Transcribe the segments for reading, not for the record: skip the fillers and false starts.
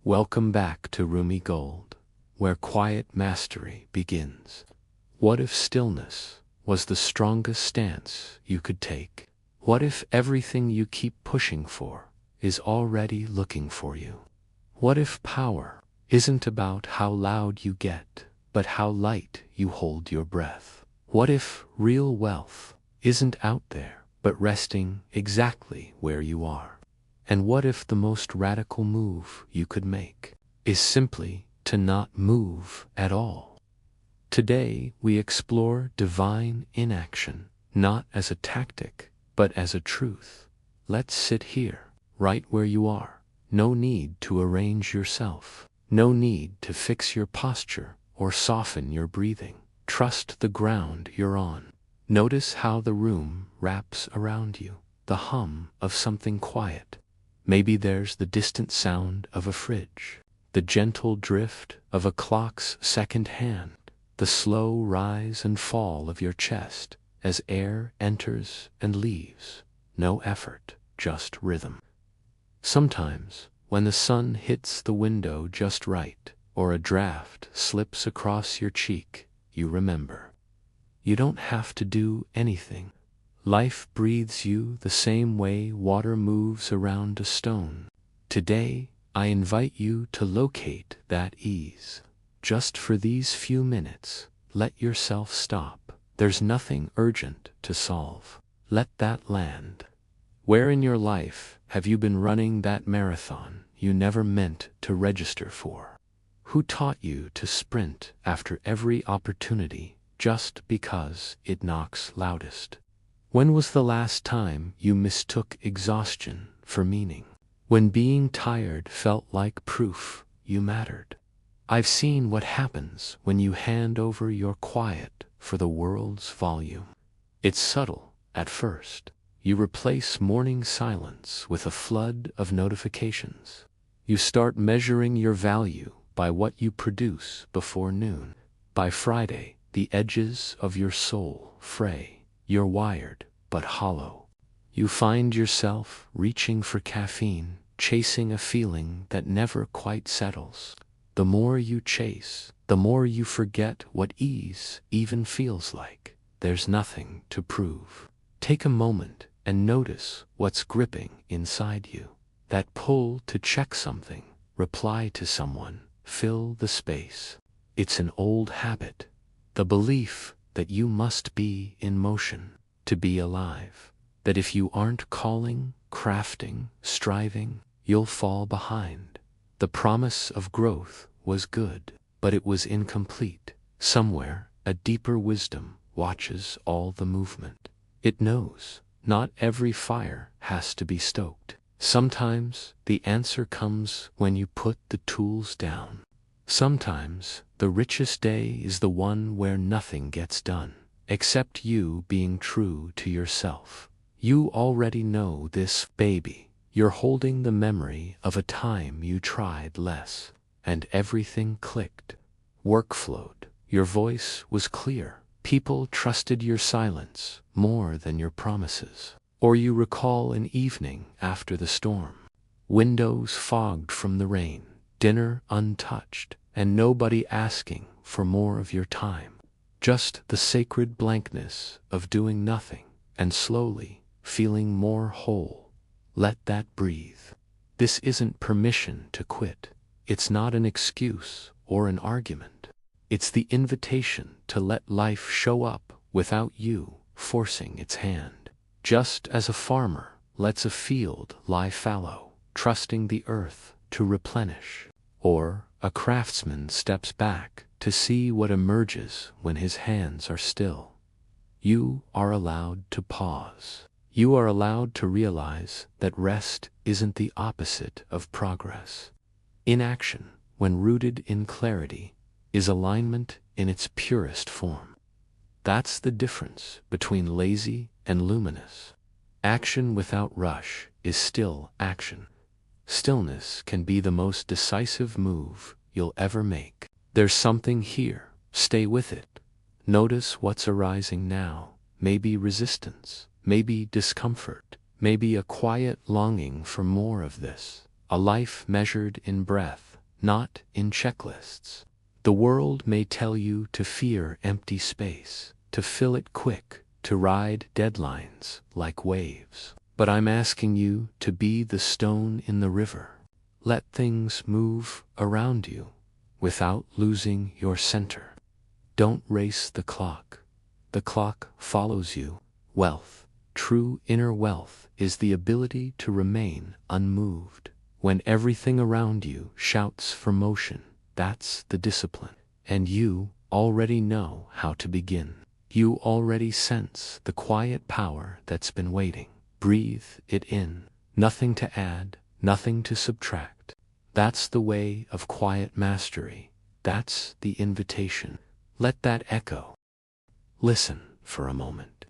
Welcome back to Rumi Gold, where quiet mastery begins. What if stillness was the strongest stance you could take? What if everything you keep pushing for is already looking for you? What if power isn't about how loud you get, but how light you hold your breath? What if real wealth isn't out there, but resting exactly where you are? And what if the most radical move you could make is simply to not move at all? Today we explore divine inaction, not as a tactic, but as a truth. Let's sit here, right where you are. No need to arrange yourself. No need to fix your posture or soften your breathing. Trust the ground you're on. Notice how the room wraps around you, the hum of something quiet. Maybe there's the distant sound of a fridge, the gentle drift of a clock's second hand, the slow rise and fall of your chest as air enters and leaves. No effort, just rhythm. Sometimes, when the sun hits the window just right, or a draft slips across your cheek, you remember. You don't have to do anything. Life breathes you the same way water moves around a stone. Today, I invite you to locate that ease. Just for these few minutes, let yourself stop. There's nothing urgent to solve. Let that land. Where in your life have you been running that marathon you never meant to register for? Who taught you to sprint after every opportunity just because it knocks loudest? When was the last time you mistook exhaustion for meaning? When being tired felt like proof you mattered? I've seen what happens when you hand over your quiet for the world's volume. It's subtle at first. You replace morning silence with a flood of notifications. You start measuring your value by what you produce before noon. By Friday, the edges of your soul fray. You're wired, but hollow. You find yourself reaching for caffeine, chasing a feeling that never quite settles. The more you chase, the more you forget what ease even feels like. There's nothing to prove. Take a moment and notice what's gripping inside you. That pull to check something, reply to someone, fill the space. It's an old habit. The belief that you must be in motion to be alive. That if you aren't calling, crafting, striving, you'll fall behind. The promise of growth was good, but it was incomplete. Somewhere, a deeper wisdom watches all the movement. It knows not every fire has to be stoked. Sometimes the answer comes when you put the tools down. Sometimes the richest day is the one where nothing gets done, except you being true to yourself. You already know this, baby. You're holding the memory of a time you tried less, and everything clicked. Work flowed. Your voice was clear. People trusted your silence more than your promises. Or you recall an evening after the storm. Windows fogged from the rain, dinner untouched, and nobody asking for more of your time. Just the sacred blankness of doing nothing, and slowly feeling more whole. Let that breathe. This isn't permission to quit. It's not an excuse or an argument. It's the invitation to let life show up without you forcing its hand. Just as a farmer lets a field lie fallow, trusting the earth to replenish, or a craftsman steps back to see what emerges when his hands are still. You are allowed to pause. You are allowed to realize that rest isn't the opposite of progress. Inaction, when rooted in clarity, is alignment in its purest form. That's the difference between lazy and luminous. Action without rush is still action. Stillness can be the most decisive move you'll ever make. There's something here. Stay with it. Notice what's arising now. Maybe resistance, maybe discomfort, maybe a quiet longing for more of this. A life measured in breath, not in checklists. The world may tell you to fear empty space, to fill it quick, to ride deadlines like waves. But I'm asking you to be the stone in the river. Let things move around you without losing your center. Don't race the clock. The clock follows you. Wealth, true inner wealth, is the ability to remain unmoved. When everything around you shouts for motion, that's the discipline. And you already know how to begin. You already sense the quiet power that's been waiting. Breathe it in. Nothing to add, nothing to subtract. That's the way of quiet mastery. That's the invitation. Let that echo. Listen for a moment.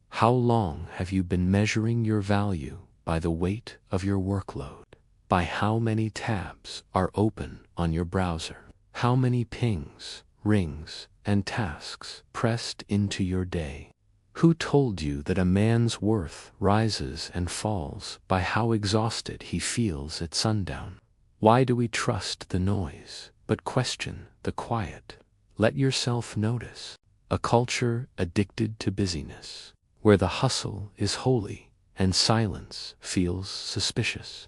How long have you been measuring your value by the weight of your workload? By how many tabs are open on your browser? How many pings, rings, and tasks pressed into your day? Who told you that a man's worth rises and falls by how exhausted he feels at sundown? Why do we trust the noise, but question the quiet? Let yourself notice. A culture addicted to busyness, where the hustle is holy and silence feels suspicious,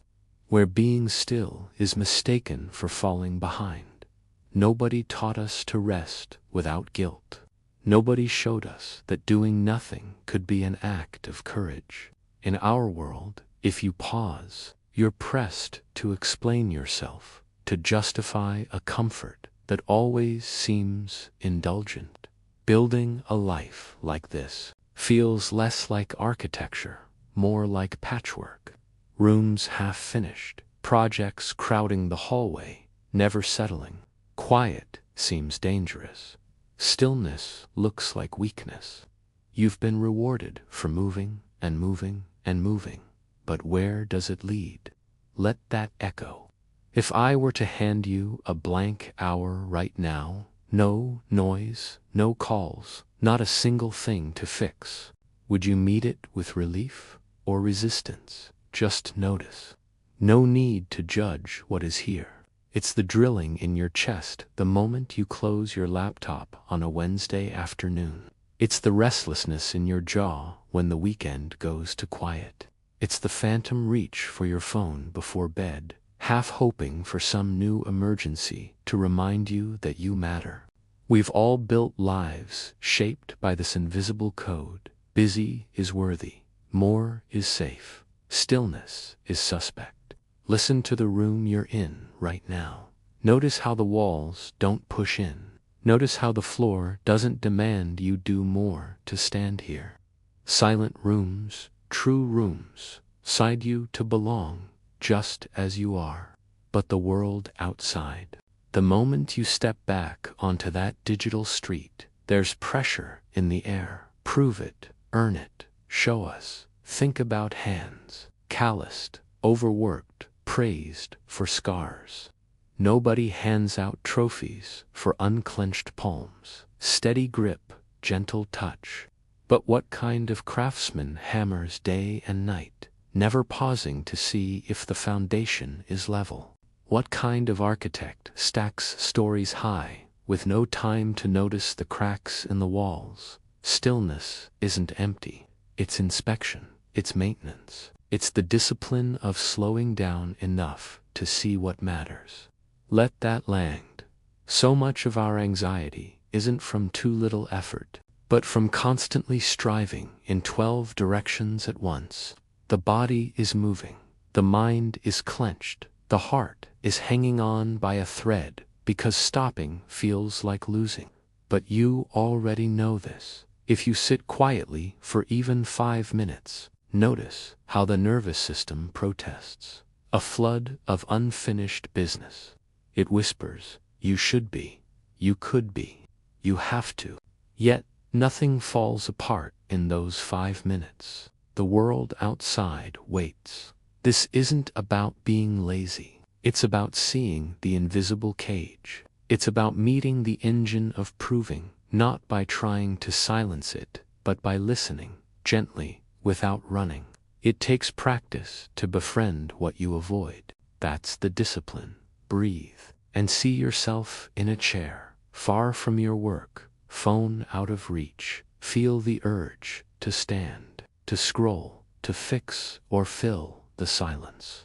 where being still is mistaken for falling behind. Nobody taught us to rest without guilt. Nobody showed us that doing nothing could be an act of courage. In our world, if you pause, you're pressed to explain yourself, to justify a comfort that always seems indulgent. Building a life like this feels less like architecture, more like patchwork. Rooms half finished, projects crowding the hallway, never settling. Quiet seems dangerous. Stillness looks like weakness. You've been rewarded for moving and moving and moving, but where does it lead? Let that echo. If I were to hand you a blank hour right now, no noise, no calls, not a single thing to fix, would you meet it with relief or resistance? Just notice. No need to judge what is here. It's the drilling in your chest the moment you close your laptop on a Wednesday afternoon. It's the restlessness in your jaw when the weekend goes to quiet. It's the phantom reach for your phone before bed, half hoping for some new emergency to remind you that you matter. We've all built lives shaped by this invisible code. Busy is worthy. More is safe. Stillness is suspect. Listen to the room you're in right now. Notice how the walls don't push in. Notice how the floor doesn't demand you do more to stand here. Silent rooms, true rooms, decide you to belong just as you are. But the world outside, the moment you step back onto that digital street, there's pressure in the air. Prove it, earn it, show us. Think about hands, calloused, overworked, praised for scars. Nobody hands out trophies for unclenched palms. Steady grip, gentle touch. But what kind of craftsman hammers day and night, never pausing to see if the foundation is level? What kind of architect stacks stories high, with no time to notice the cracks in the walls? Stillness isn't empty. It's inspection. It's maintenance. It's the discipline of slowing down enough to see what matters. Let that land. So much of our anxiety isn't from too little effort, but from constantly striving in 12 directions at once. The body is moving. The mind is clenched. The heart is hanging on by a thread because stopping feels like losing. But you already know this. If you sit quietly for even 5 minutes, notice how the nervous system protests. A flood of unfinished business. It whispers, you should be, you could be, you have to. Yet, nothing falls apart in those 5 minutes. The world outside waits. This isn't about being lazy. It's about seeing the invisible cage. It's about meeting the engine of proving, not by trying to silence it, but by listening, gently, without running. It takes practice to befriend what you avoid. That's the discipline. Breathe. and see yourself in a chair, far from your work, phone out of reach. Feel the urge to stand, to scroll, to fix or fill the silence.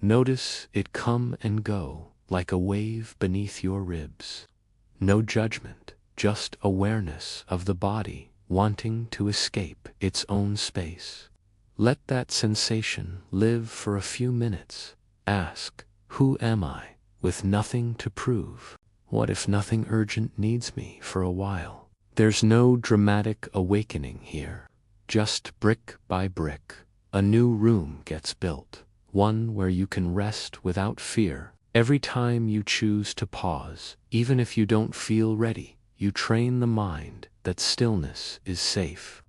Notice it come and go like a wave beneath your ribs. No judgment, just awareness of the body wanting to escape its own space. Let that sensation live for a few minutes. Ask, who am I, with nothing to prove? What if nothing urgent needs me for a while? There's no dramatic awakening here. Just brick by brick, a new room gets built, one where you can rest without fear. Every time you choose to pause, even if you don't feel ready, you train the mind that stillness is safe.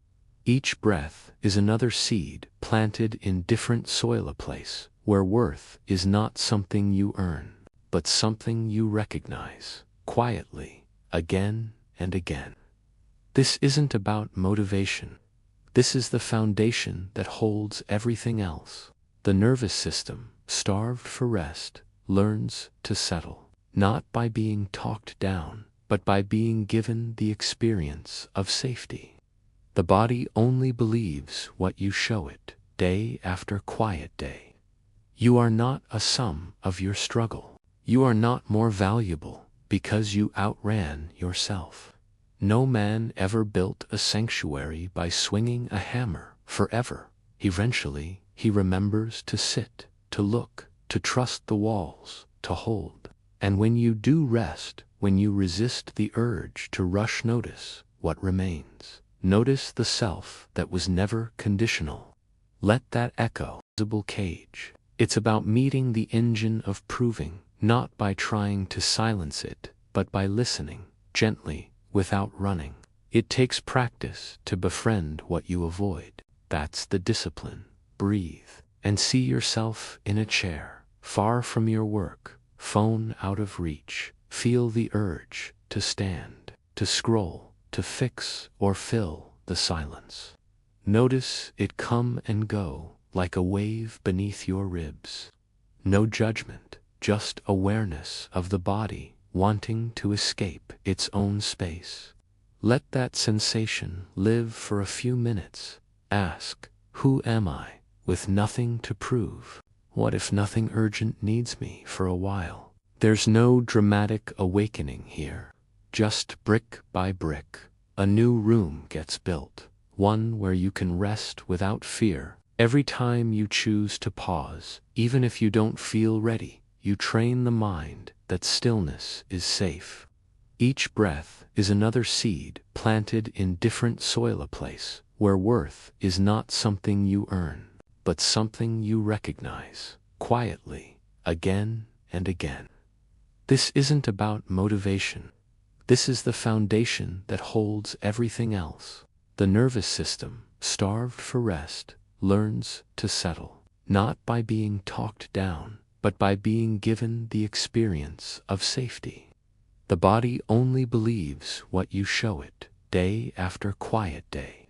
Each breath is another seed planted in different soil, a place where worth is not something you earn, but something you recognize, quietly, again and again. This isn't about motivation. This is the foundation that holds everything else. The nervous system, starved for rest, learns to settle, not by being talked down, but by being given the experience of safety. The body only believes what you show it, day after quiet day. You are not a sum of your struggle. You are not more valuable because you outran yourself. No man ever built a sanctuary by swinging a hammer forever. Eventually, he remembers to sit, to look, to trust the walls, to hold. And when you do rest, when you resist the urge to rush, notice what remains. Notice the self that was never conditional. Let that echo, visible cage. It's about meeting the engine of proving, not by trying to silence it, but by listening, gently, without running. It takes practice to befriend what you avoid. That's the discipline. Breathe, and see yourself in a chair, far from your work, phone out of reach. Feel the urge to stand, to scroll, to fix or fill the silence. Notice it come and go like a wave beneath your ribs. No judgment, just awareness of the body wanting to escape its own space. Let that sensation live for a few minutes. Ask, who am I, with nothing to prove? What if nothing urgent needs me for a while? There's no dramatic awakening here. Just brick by brick, a new room gets built, one where you can rest without fear. Every time you choose to pause, even if you don't feel ready, you train the mind that stillness is safe. Each breath is another seed planted in different soil, a place where worth is not something you earn, but something you recognize, quietly, again and again. This isn't about motivation. This is the foundation that holds everything else. The nervous system, starved for rest, learns to settle, not by being talked down, but by being given the experience of safety. The body only believes what you show it, day after quiet day.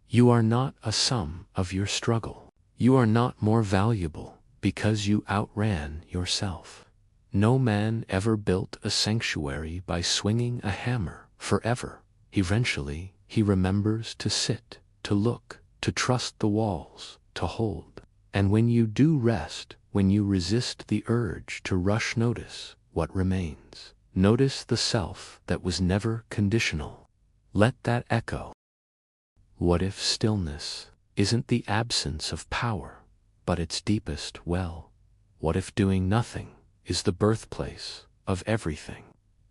You are not a sum of your struggle. You are not more valuable because you outran yourself. No man ever built a sanctuary by swinging a hammer forever. Eventually, he remembers to sit, to look, to trust the walls, to hold. And when you do rest, when you resist the urge to rush, notice what remains. Notice the self that was never conditional. Let that echo. What if stillness isn't the absence of power, but its deepest well? What if doing nothing is the birthplace of everything?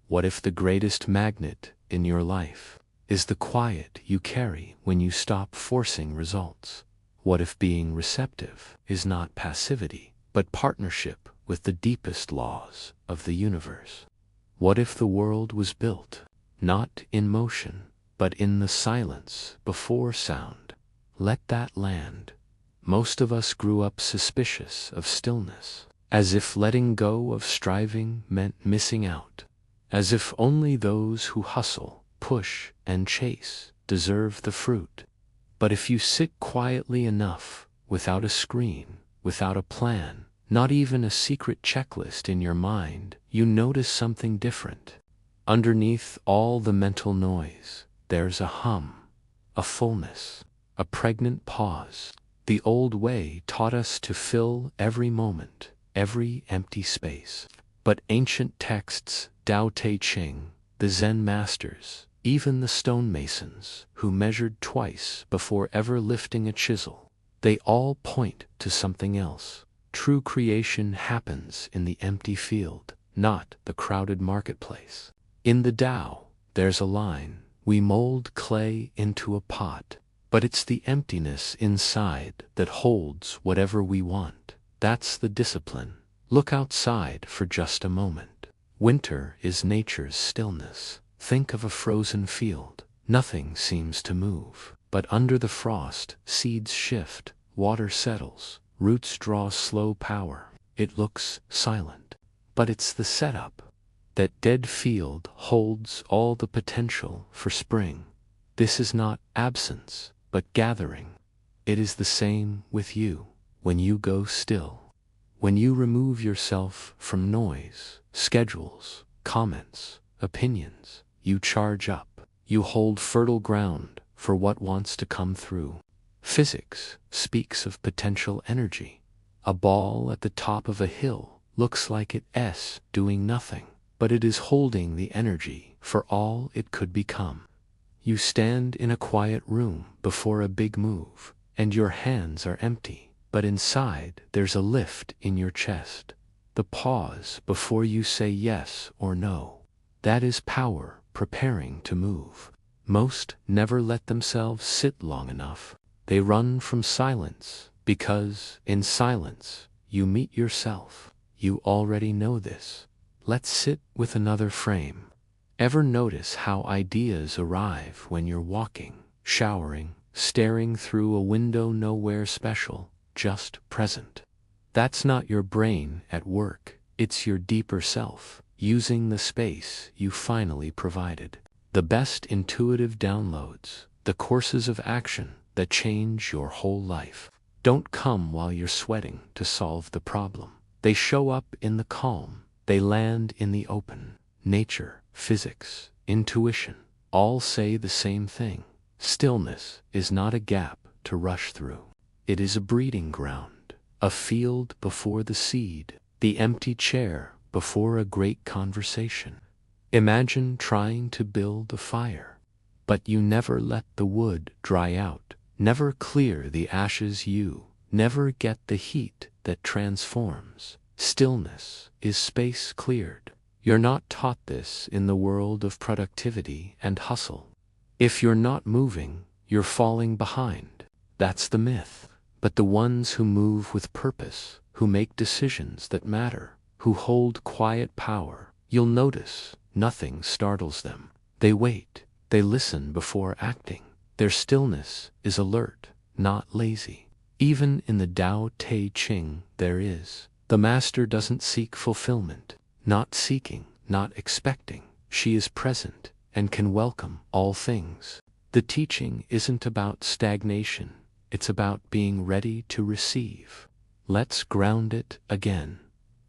What if the greatest magnet in your life is the quiet you carry when you stop forcing results? What if being receptive is not passivity, but partnership with the deepest laws of the universe? What if the world was built, not in motion, but in the silence before sound? Let that land. Most of us grew up suspicious of stillness, as if letting go of striving meant missing out, as if only those who hustle, push, and chase deserve the fruit. But if you sit quietly enough, without a screen, without a plan, Not even a secret checklist in your mind. You notice something different. Underneath all the mental noise, there's a hum, a fullness, a pregnant pause. The old way taught us to fill every moment, every empty space. But ancient texts, Tao Te Ching, the Zen masters, even the stonemasons who measured twice before ever lifting a chisel, they all point to something else. True creation happens in the empty field, not the crowded marketplace. In the Tao, there's a line: we mold clay into a pot, but it's the emptiness inside that holds whatever we want. That's the discipline. Look outside for just a moment. Winter is nature's stillness. Think of a frozen field. Nothing seems to move. But under the frost, seeds shift, water settles, roots draw slow power. It looks silent, but it's the setup. That dead field holds all the potential for spring. This is not absence, but gathering. It is the same with you. When you go still, when you remove yourself from noise, schedules, comments, opinions, you charge up. You hold fertile ground for what wants to come through. Physics speaks of potential energy. A ball at the top of a hill looks like it's doing nothing, but it is holding the energy for all it could become. You stand in a quiet room before a big move, and your hands are empty, but inside there's a lift in your chest. The pause before you say yes or no. That is power preparing to move. Most never let themselves sit long enough. They run from silence, because in silence you meet yourself. You already know this. Let's sit with another frame. Ever notice how ideas arrive when you're walking, showering, staring through a window? Nowhere special, just present. That's not your brain at work. It's your deeper self, using the space you finally provided. The best intuitive downloads, the courses of action that change your whole life, don't come while you're sweating to solve the problem. They show up in the calm. They land in the open. Nature, physics, intuition, all say the same thing. Stillness is not a gap to rush through. It is a breeding ground, a field before the seed, the empty chair before a great conversation. Imagine trying to build a fire, but you never let the wood dry out, never clear the ashes. You never get the heat that transforms. Stillness is space cleared. You're not taught this in the world of productivity and hustle. If you're not moving, you're falling behind. That's the myth. But the ones who move with purpose, who make decisions that matter, who hold quiet power, you'll notice nothing startles them. They wait. They listen before acting. Their stillness is alert, not lazy. Even in the Tao Te Ching there is. The master doesn't seek fulfillment, not seeking, not expecting. She is present and can welcome all things. The teaching isn't about stagnation. It's about being ready to receive. Let's ground it again.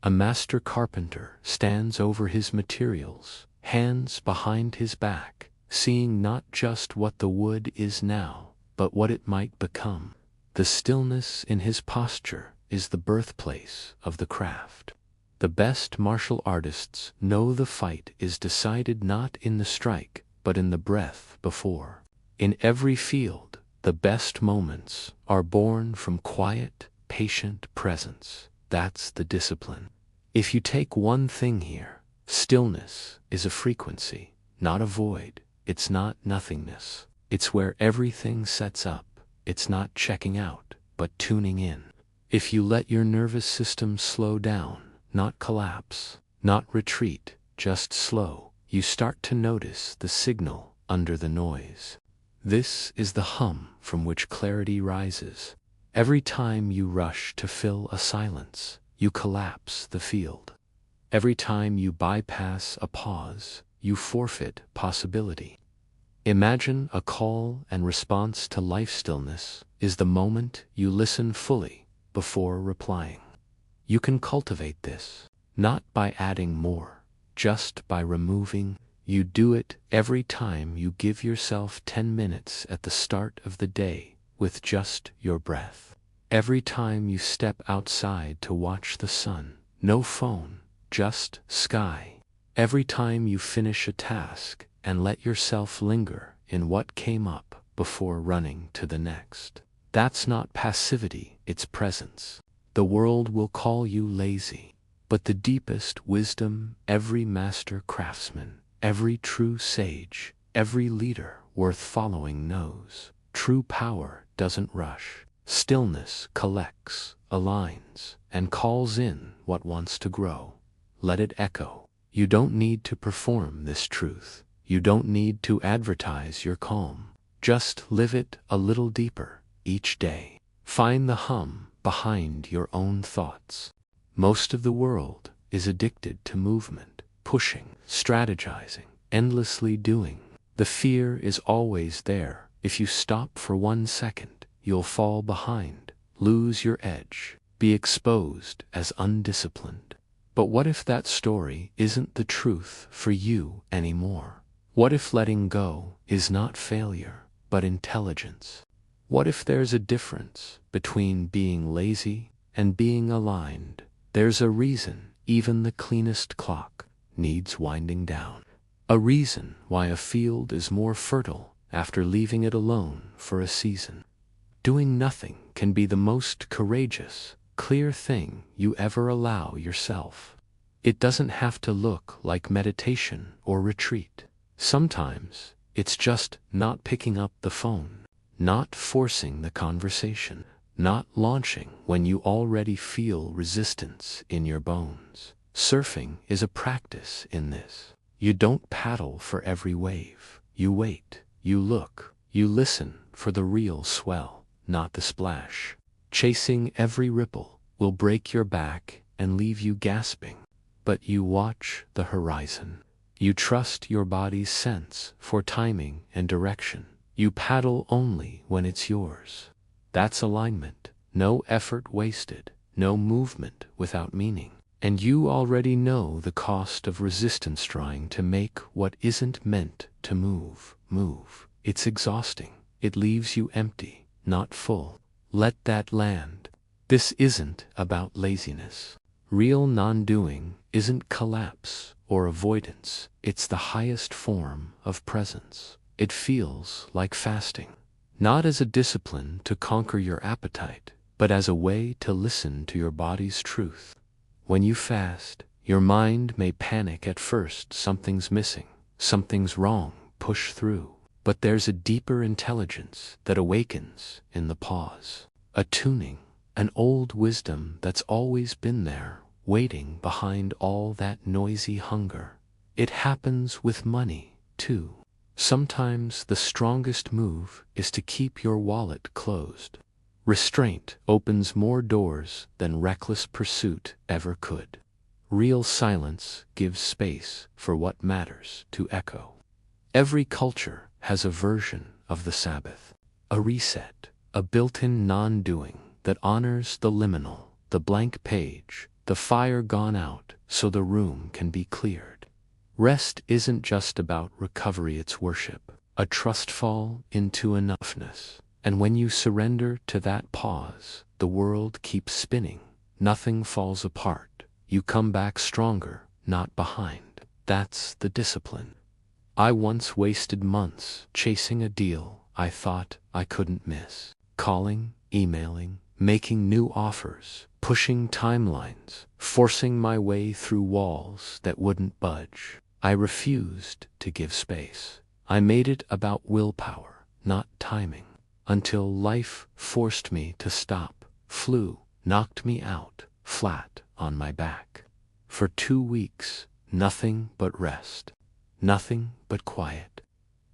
A master carpenter stands over his materials, hands behind his back, seeing not just what the wood is now, but what it might become. The stillness in his posture is the birthplace of the craft. The best martial artists know the fight is decided not in the strike, but in the breath before. In every field, the best moments are born from quiet, patient presence. That's the discipline. If you take one thing here, stillness is a frequency, not a void. It's not nothingness. It's where everything sets up. It's not checking out, but tuning in. If you let your nervous system slow down, not collapse, not retreat, just slow, you start to notice the signal under the noise. This is the hum from which clarity rises. Every time you rush to fill a silence, you collapse the field. Every time you bypass a pause, you forfeit possibility. Imagine a call and response to life. Stillness is the moment you listen fully before replying. You can cultivate this, not by adding more, just by removing. You do it every time you give yourself 10 minutes at the start of the day with just your breath. Every time you step outside to watch the sun, no phone, just sky. Every time you finish a task and let yourself linger in what came up before running to the next. That's not passivity, it's presence. The world will call you lazy, but the deepest wisdom every master craftsman, every true sage, every leader worth following knows. True power doesn't rush. Stillness collects, aligns, and calls in what wants to grow. Let it echo. You don't need to perform this truth. You don't need to advertise your calm. Just live it a little deeper each day. Find the hum behind your own thoughts. Most of the world is addicted to movement, pushing, strategizing, endlessly doing. The fear is always there. If you stop for 1 second, you'll fall behind, lose your edge, be exposed as undisciplined. But what if that story isn't the truth for you anymore? What if letting go is not failure, but intelligence? What if there's a difference between being lazy and being aligned? There's a reason even the cleanest clock needs winding down. A reason why a field is more fertile after leaving it alone for a season. Doing nothing can be the most courageous, clear thing you ever allow yourself. It doesn't have to look like meditation or retreat. Sometimes it's just not picking up the phone, not forcing the conversation, not launching when you already feel resistance in your bones. Surfing is a practice in this. You don't paddle for every wave. You wait, you look, you listen for the real swell, not the splash. Chasing every ripple will break your back and leave you gasping. But you watch the horizon. You trust your body's sense for timing and direction. You paddle only when it's yours. That's alignment. No effort wasted, no movement without meaning. And you already know the cost of resistance trying to make what isn't meant to move. It's exhausting. It leaves you empty, not full. Let that land. This isn't about laziness. Real non-doing isn't collapse or avoidance. It's the highest form of presence. It feels like fasting. Not as a discipline to conquer your appetite, but as a way to listen to your body's truth. When you fast, your mind may panic at first. Something's missing, something's wrong, push through. But there's a deeper intelligence that awakens in the pause. A tuning, an old wisdom that's always been there, waiting behind all that noisy hunger. It happens with money, too. Sometimes the strongest move is to keep your wallet closed. Restraint opens more doors than reckless pursuit ever could. Real silence gives space for what matters to echo. Every culture has a version of the Sabbath, a reset, a built-in non-doing that honors the liminal, the blank page, the fire gone out so the room can be cleared. Rest isn't just about recovery, it's worship, a trust fall into enoughness. And when you surrender to that pause, the world keeps spinning. Nothing falls apart. You come back stronger, not behind. That's the discipline. I once wasted months chasing a deal I thought I couldn't miss. Calling, emailing, making new offers, pushing timelines, forcing my way through walls that wouldn't budge. I refused to give space. I made it about willpower, not timing. Until life forced me to stop, flu knocked me out, flat on my back. For 2 weeks, nothing but rest, nothing but quiet.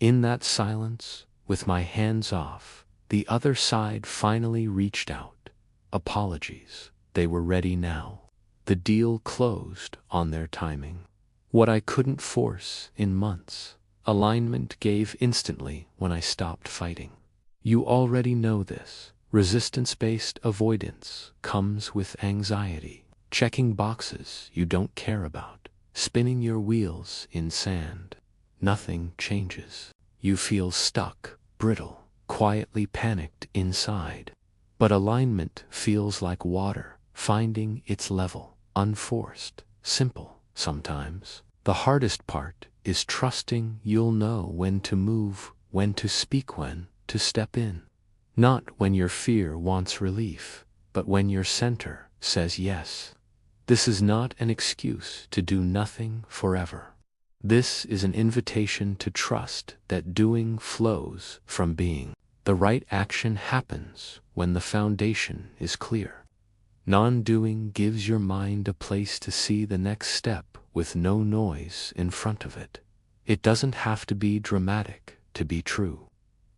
In that silence, with my hands off, the other side finally reached out. Apologies, they were ready now. The deal closed on their timing. What I couldn't force in months, alignment gave instantly when I stopped fighting. You already know this. Resistance-based avoidance comes with anxiety. checking boxes you don't care about, spinning your wheels in sand. Nothing changes. You feel stuck, brittle, quietly panicked inside. But alignment feels like water, finding its level, unforced, simple sometimes. The hardest part is trusting you'll know when to move, when to speak, when to step in. Not when your fear wants relief, but when your center says yes. This is not an excuse to do nothing forever. This is an invitation to trust that doing flows from being. The right action happens when the foundation is clear. Non-doing gives your mind a place to see the next step with no noise in front of it. It doesn't have to be dramatic to be true.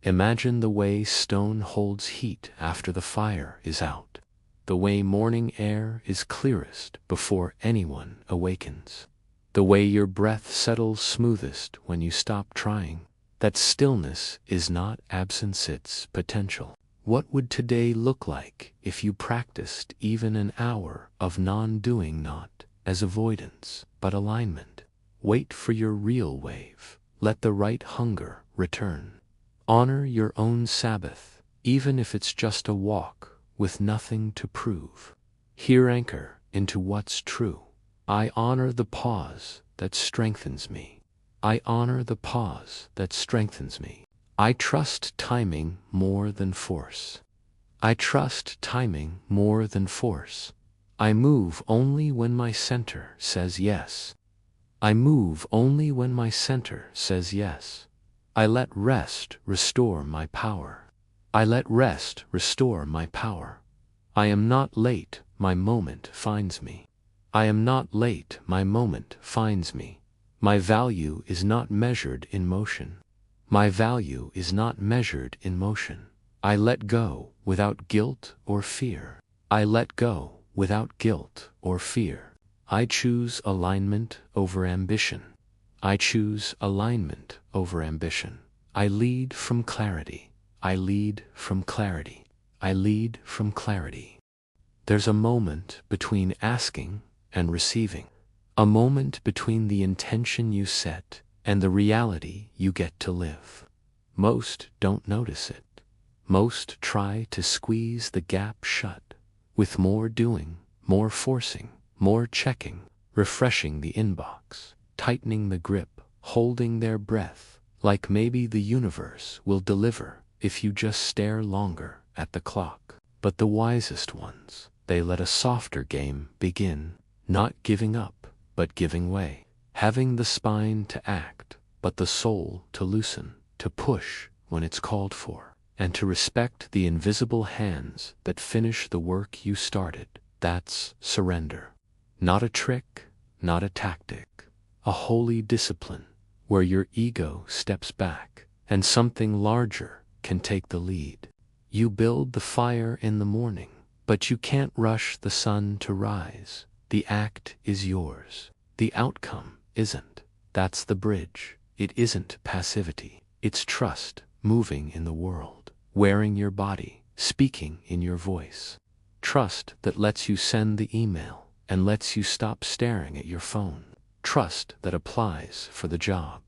Imagine the way stone holds heat after the fire is out. The way morning air is clearest before anyone awakens. The way your breath settles smoothest when you stop trying. That stillness is not absence, it's potential. What would today look like if you practiced even an hour of non-doing, not as avoidance, but alignment? Wait for your real wave. Let the right hunger return. Honor your own Sabbath, even if it's just a walk with nothing to prove. Here anchor into what's true. I honor the pause that strengthens me. I honor the pause that strengthens me. I trust timing more than force. I trust timing more than force. I move only when my center says yes. I move only when my center says yes. I let rest restore my power. I let rest restore my power. I am not late, my moment finds me. I am not late, my moment finds me. My value is not measured in motion. My value is not measured in motion. I let go without guilt or fear. I let go without guilt or fear. I choose alignment over ambition. I choose alignment over ambition. I lead from clarity. I lead from clarity. I lead from clarity. There's a moment between asking and receiving. A moment between the intention you set and the reality you get to live. Most don't notice it. Most try to squeeze the gap shut with more doing, more forcing, more checking, refreshing the inbox, tightening the grip, holding their breath, like maybe the universe will deliver if you just stare longer at the clock. But the wisest ones, they let a softer game begin, not giving up, but giving way, having the spine to act, but the soul to loosen, to push when it's called for, and to respect the invisible hands that finish the work you started. That's surrender. Not a trick, not a tactic, a holy discipline where your ego steps back and something larger can take the lead. You build the fire in the morning, but you can't rush the sun to rise. The act is yours. The outcome isn't. That's the bridge. It isn't passivity. It's trust, moving in the world, wearing your body, speaking in your voice. Trust that lets you send the email and lets you stop staring at your phone. Trust that applies for the job,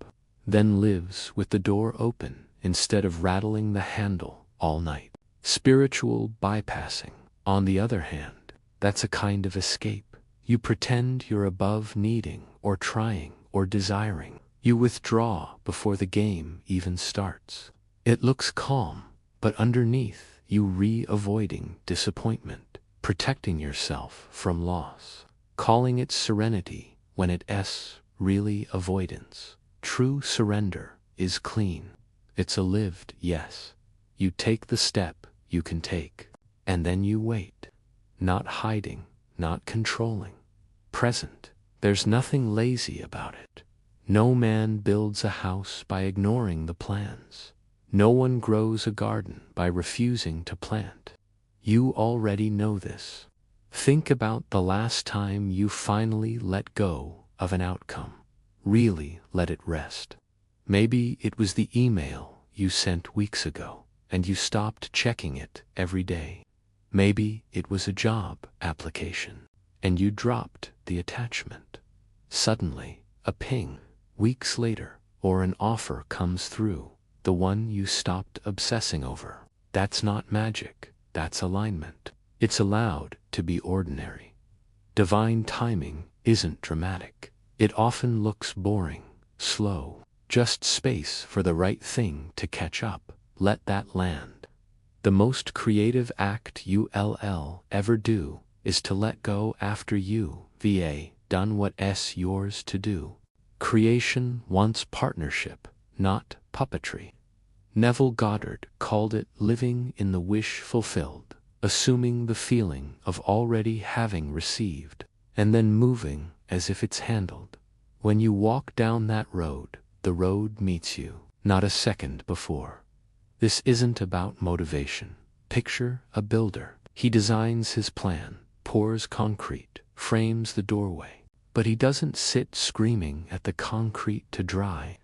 then lives with the door open instead of rattling the handle all night. Spiritual bypassing, on the other hand, that's a kind of escape. You pretend you're above needing or trying or desiring. You withdraw before the game even starts. It looks calm, but underneath you avoiding disappointment, protecting yourself from loss, calling it serenity when it's really avoidance. True surrender is clean. It's a lived yes. You take the step you can take, and then you wait. Not hiding, not controlling. Present. There's nothing lazy about it. No man builds a house by ignoring the plans. No one grows a garden by refusing to plant. You already know this. Think about the last time you finally let go of an outcome. Really let it rest. Maybe it was the email you sent weeks ago, and you stopped checking it every day. Maybe it was a job application, and you dropped the attachment. Suddenly, a ping, weeks later, or an offer comes through, the one you stopped obsessing over. That's not magic, that's alignment. It's allowed to be ordinary. Divine timing isn't dramatic. It often looks boring, slow, just space for the right thing to catch up. Let that land. The most creative act you'll ever do is to let go after you've done what's yours to do. Creation wants partnership, not puppetry. Neville Goddard called it living in the wish fulfilled, assuming the feeling of already having received, and then moving as if it's handled. When you walk down that road, the road meets you, not a second before. This isn't about motivation. Picture a builder. He designs his plan, pours concrete, frames the doorway, but he doesn't sit screaming at the concrete to dry.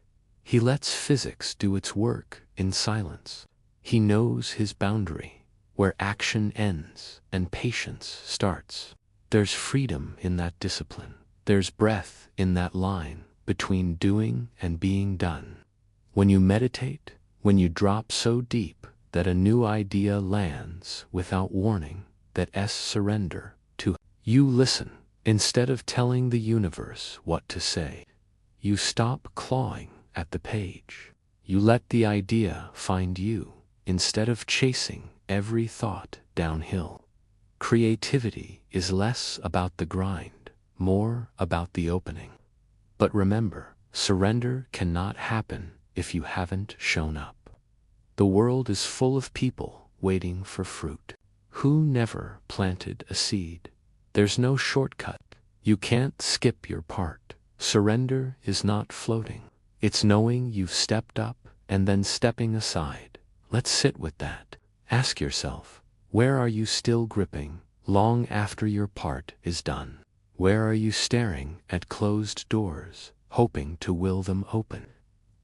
He lets physics do its work in silence. He knows his boundary, where action ends and patience starts. There's freedom in that discipline. There's breath in that line between doing and being done. When you meditate, when you drop so deep that a new idea lands without warning, that's surrender to. You listen. Instead of telling the universe what to say, you stop clawing at the page. You let the idea find you, instead of chasing every thought downhill. Creativity is less about the grind, more about the opening. But remember, surrender cannot happen if you haven't shown up. The world is full of people waiting for fruit, who never planted a seed. There's no shortcut. You can't skip your part. Surrender is not floating. It's knowing you've stepped up and then stepping aside. Let's sit with that. Ask yourself, where are you still gripping long after your part is done? Where are you staring at closed doors, hoping to will them open?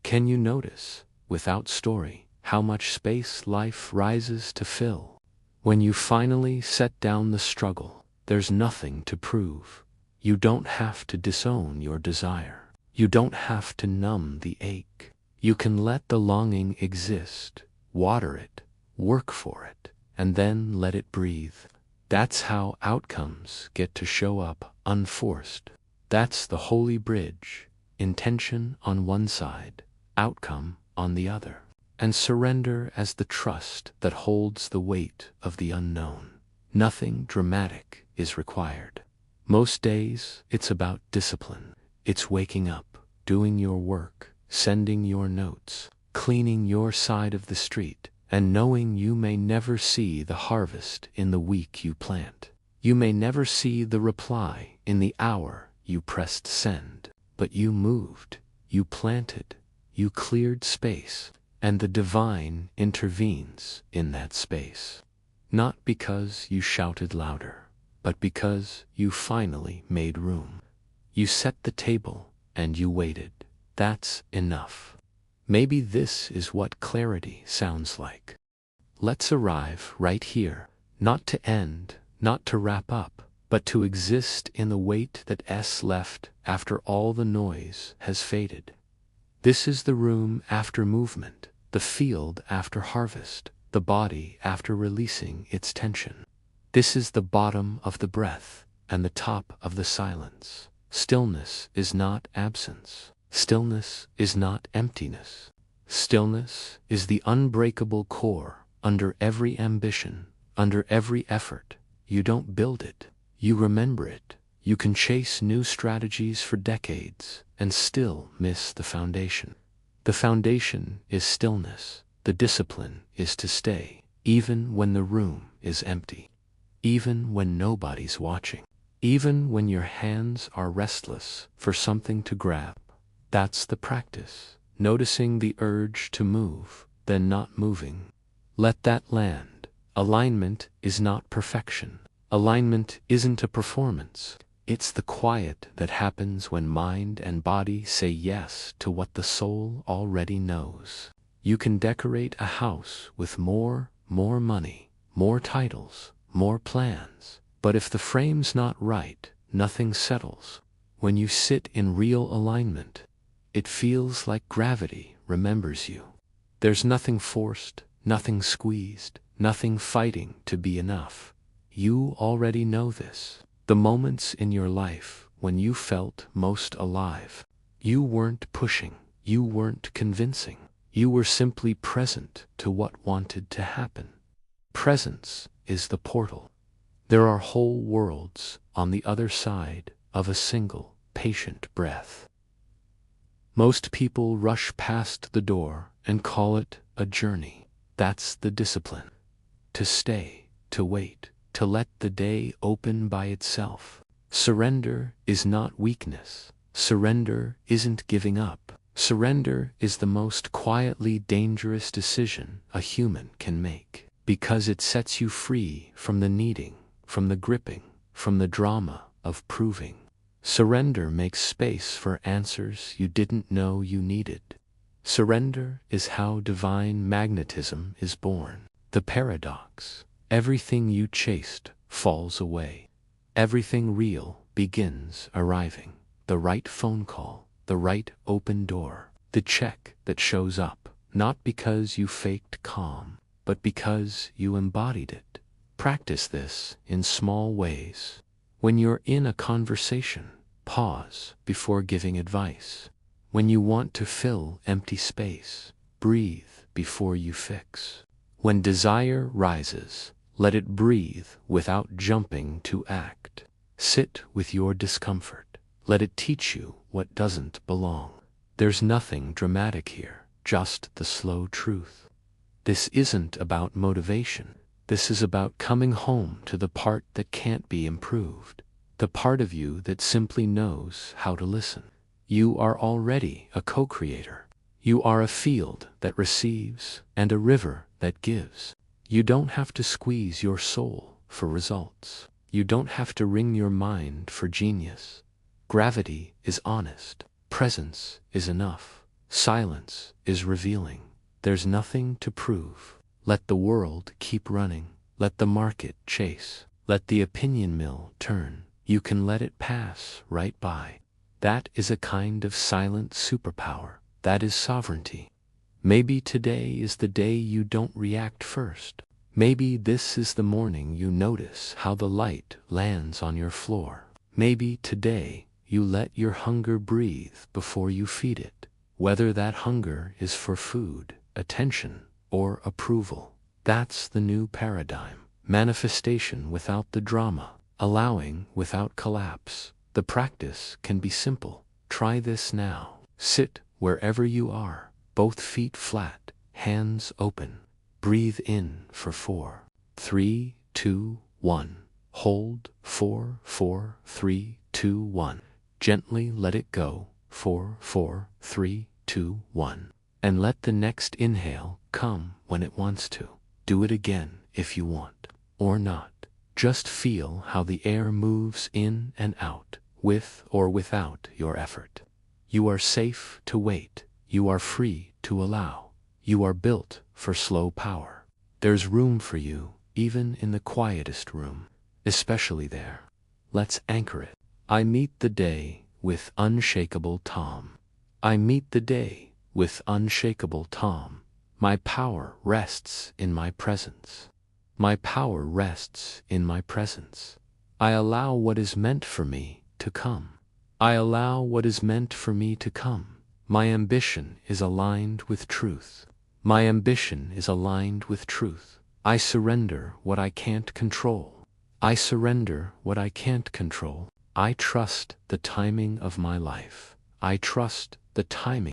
Can you notice, without story, how much space life rises to fill? When you finally set down the struggle, there's nothing to prove. You don't have to disown your desire. You don't have to numb the ache. You can let the longing exist, water it, work for it, and then let it breathe. That's how outcomes get to show up unforced. That's the holy bridge. Intention on one side, outcome on the other. And surrender as the trust that holds the weight of the unknown. Nothing dramatic is required. Most days, it's about discipline. It's waking up, doing your work, sending your notes, cleaning your side of the street, and knowing you may never see the harvest in the week you plant. You may never see the reply in the hour you pressed send, but you moved, you planted, you cleared space, and the divine intervenes in that space. Not because you shouted louder, but because you finally made room. You set the table and you waited. That's enough. Maybe this is what clarity sounds like. Let's arrive right here, not to end, not to wrap up, but to exist in the weight that's left after all the noise has faded. This is the room after movement, the field after harvest, the body after releasing its tension. This is the bottom of the breath and the top of the silence. Stillness is not absence. Stillness is not emptiness. Stillness is the unbreakable core under every ambition, under every effort. You don't build it, you remember it. You can chase new strategies for decades and still miss the foundation. The foundation is stillness. The discipline is to stay, even when the room is empty, even when nobody's watching, even when your hands are restless for something to grab. That's the practice. Noticing the urge to move, then not moving. Let that land. Alignment is not perfection. Alignment isn't a performance. It's the quiet that happens when mind and body say yes to what the soul already knows. You can decorate a house with more money, more titles, more plans, But if the frame's not right, nothing settles. When you sit in real alignment, it feels like gravity remembers you. There's nothing forced, nothing squeezed, nothing fighting to be enough. You already know this. The moments in your life when you felt most alive. You weren't pushing, you weren't convincing. You were simply present to what wanted to happen. Presence is the portal. There are whole worlds on the other side of a single, patient breath. Most people rush past the door and call it a journey. That's the discipline. To stay, to wait, to let the day open by itself. Surrender is not weakness. Surrender isn't giving up. Surrender is the most quietly dangerous decision a human can make, because it sets you free from the needing, from the gripping, from the drama of proving. Surrender makes space for answers you didn't know you needed. Surrender is how divine magnetism is born. The paradox: everything you chased falls away. Everything real begins arriving. The right phone call, the right open door, the check that shows up, not because you faked calm, but because you embodied it. Practice this in small ways. When you're in a conversation, pause before giving advice. When you want to fill empty space, breathe before you fix. When desire rises, let it breathe without jumping to act. Sit with your discomfort. Let it teach you what doesn't belong. There's nothing dramatic here, just the slow truth. This isn't about motivation. This is about coming home to the part that can't be improved. The part of you that simply knows how to listen. You are already a co-creator. You are a field that receives and a river that gives. You don't have to squeeze your soul for results. You don't have to wring your mind for genius. Gravity is honest. Presence is enough. Silence is revealing. There's nothing to prove. Let the world keep running. Let the market chase. Let the opinion mill turn. You can let it pass right by. That is a kind of silent superpower. That is sovereignty. Maybe today is the day you don't react first. Maybe this is the morning you notice how the light lands on your floor. Maybe today you let your hunger breathe before you feed it, whether that hunger is for food, attention, or approval. That's the new paradigm. Manifestation without the drama, allowing without collapse. The practice can be simple. Try this now. Sit wherever you are, both feet flat, hands open. Breathe in for 4, 3, 2, 1. Hold 4, 4, 3, 2, 1. Gently let it go. 4, 4, 3, 2, 1. And let the next inhale come when it wants to. Do it again if you want, or not. Just feel how the air moves in and out, with or without your effort. You are safe to wait. You are free to allow. You are built for slow power. There's room for you, even in the quietest room, especially there. Let's anchor it. I meet the day with unshakable Tom. I meet the day with unshakable Tom. My power rests in my presence. My power rests in my presence. I allow what is meant for me to come. I allow what is meant for me to come. My ambition is aligned with truth. My ambition is aligned with truth. I surrender what I can't control. I surrender what I can't control. I trust the timing of my life. I trust the timing